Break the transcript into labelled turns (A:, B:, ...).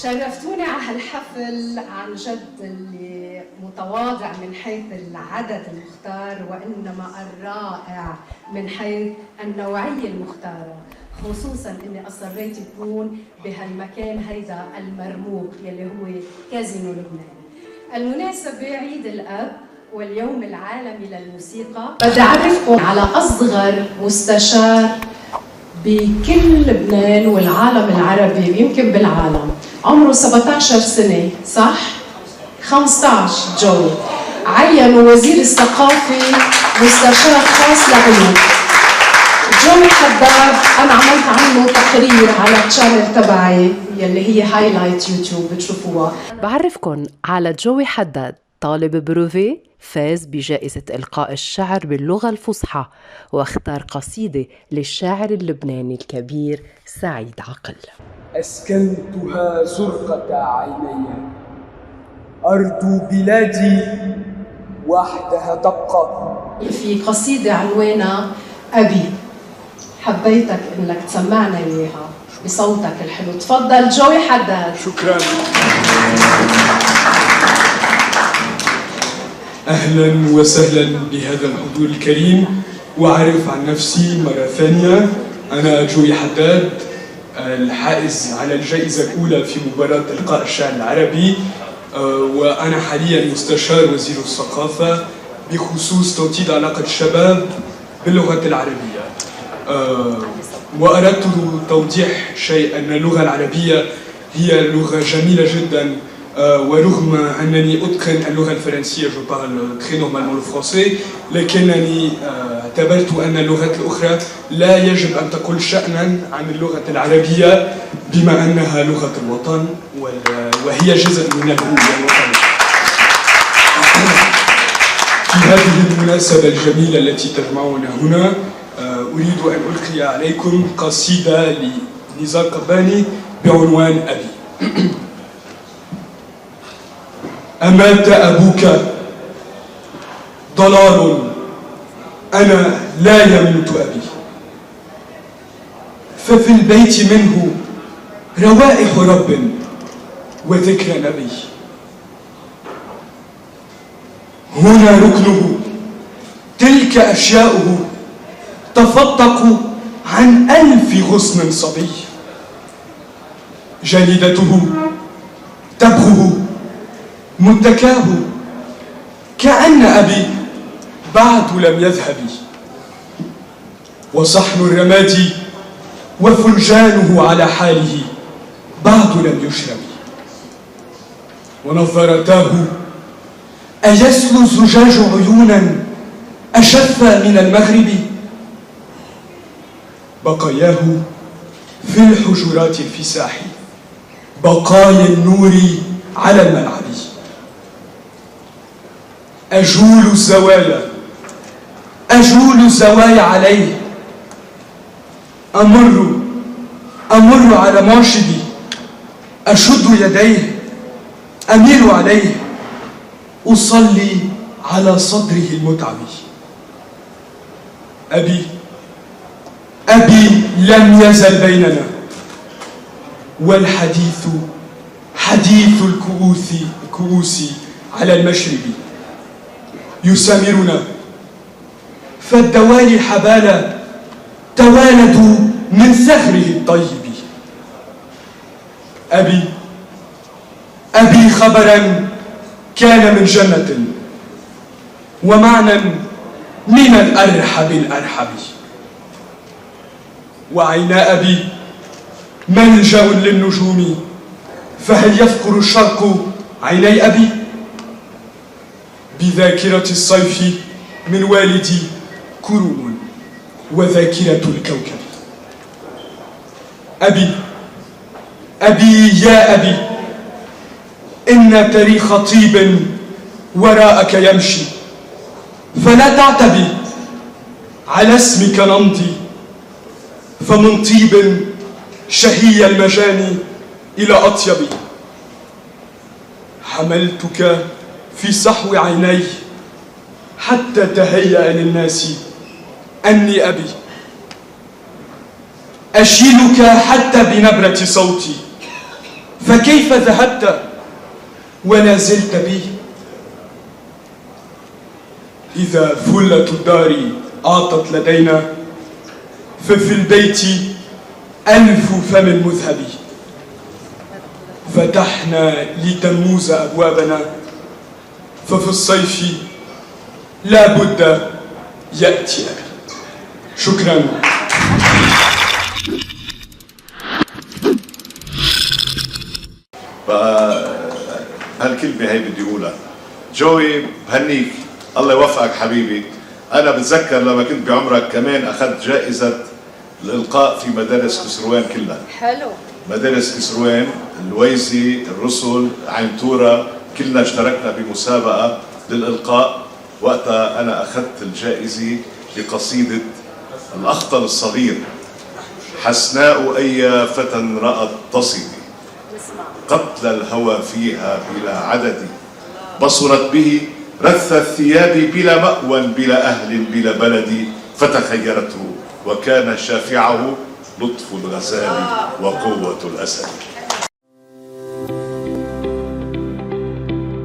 A: شرفتوني على هالحفل عن جد اللي متواضع من حيث العدد المختار وإنما الرائع من حيث النوعية المختارة، خصوصاً إني أصريت أكون بهالمكان هيدا المرموق يلي هو كازينو لبنان. المناسبة عيد الأب واليوم العالمي للموسيقى. بدي أعرفكم على أصغر مستشار بكل لبنان والعالم العربي ويمكن بالعالم، عمره 17 سنة صح؟ 15 جوي. عينوا وزير الثقافة مستشار خاص لإله جوي حداد. أنا عملت عنه تقرير على الشانل تبعي يلي هي هايلايت يوتيوب بتشوفوها.
B: بعرفكن على جوي حداد، طالب بروفي فاز بجائزة إلقاء الشعر باللغة الفصحى، واختار قصيدة للشاعر اللبناني الكبير سعيد عقل.
C: أسكنتها زرقة عيني، أرض بلادي وحدها تبقى.
A: في قصيدة عنوانها أبي، حبيتك إنك تسمعنا إياها بصوتك الحلو. تفضل جوي حداد.
C: شكرا. أهلا وسهلا بهذا الحضور الكريم. وأعرف عن نفسي مرة ثانية، أنا جوي حداد، الحائز على الجائزة الأولى في مباراة إلقاء الشعر العربي، وأنا حاليا مستشار وزير الثقافة بخصوص توطيد علاقة الشباب باللغة العربية. وأردت توضيح شيء، أن اللغة العربية هي لغة جميلة جدا، ورغم أنني أتقن اللغة الفرنسية، je parle très normalement le français، لكنني اعتبرت أن اللغات الأخرى لا يجب أن تقل شأنا عن اللغة العربية بما أنها لغة الوطن وهي جزء من الهوية الوطنية. في هذه المناسبة الجميلة التي تجمعنا هنا، أريد أن ألقي عليكم قصيدة لنزار قباني بعنوان أبي. أمات أبوك ضلال، أنا لا يموت أبي، ففي البيت منه روائح رب وذكر نبي. هنا ركنه، تلك أشياؤه، تفتق عن 1000 غصن صبي. جليدته، تبغه، متكاه، كأن أبي بعد لم يذهب. وصحن الرماد وفنجانه على حاله بعد لم يشرب. ونظرتاه، أيسل الزجاج عيونا أشف من المغرب. بقاياه في الحجرات الفساح، بقايا النور على الملعب. أجول الزوايا عليه، أمر على مرشدي، أشد يديه، أميل عليه، أصلي على صدره المتعب. أبي لم يزل بيننا، والحديث حديث الكؤوس على المشرب. يسامرنا، فالدوالي حبالا توالدوا من ثغره الطيب. أبي خبرا كان من جنة، ومعنى من الأرحب الأرحب. وعينا أبي ملجأ للنجوم، فهل يفقر الشرق عيني أبي؟ بذاكرة الصيف من والدي كروم، وذاكرة الكوكب. أبي يا أبي، إن تاريخ طيب وراءك يمشي، فلا تعتبي، على اسمك نمضي. فمن طيب شهي المجاني إلى أطيب. حملتك في صحو عيني حتى تهيأ للناس أني أبي. أشيلك حتى بنبرة صوتي، فكيف ذهبت ولا زلت بي؟ إذا فلة الدار عاطت لدينا ففي البيت 1000 فم مذهب. فتحنا لتموز أبوابنا ففي الصيف لا بد يأتي أبي. شكرا.
D: هالكلمة هي بدي أقولها. جوي بهنيك، الله يوفقك حبيبي. أنا بتذكر لما كنت بعمرك كمان أخذت جائزة الإلقاء في مدارس كسروان كلها.
A: حلو.
D: مدارس كسروان، الويزي، الرسل، عين تورا، كلنا اشتركنا بمسابقة للإلقاء. وقتها أنا أخذت الجائزة بقصيدة الأخطل الصغير: حسناء أي فتى رأت تصدي، قتل الهوى فيها بلا عدد، بصرت به رث الثياب بلا مأوى بلا أهل بلا بلد، فتخيرته وكان شافعه لطف الغزال وقوة الأسد.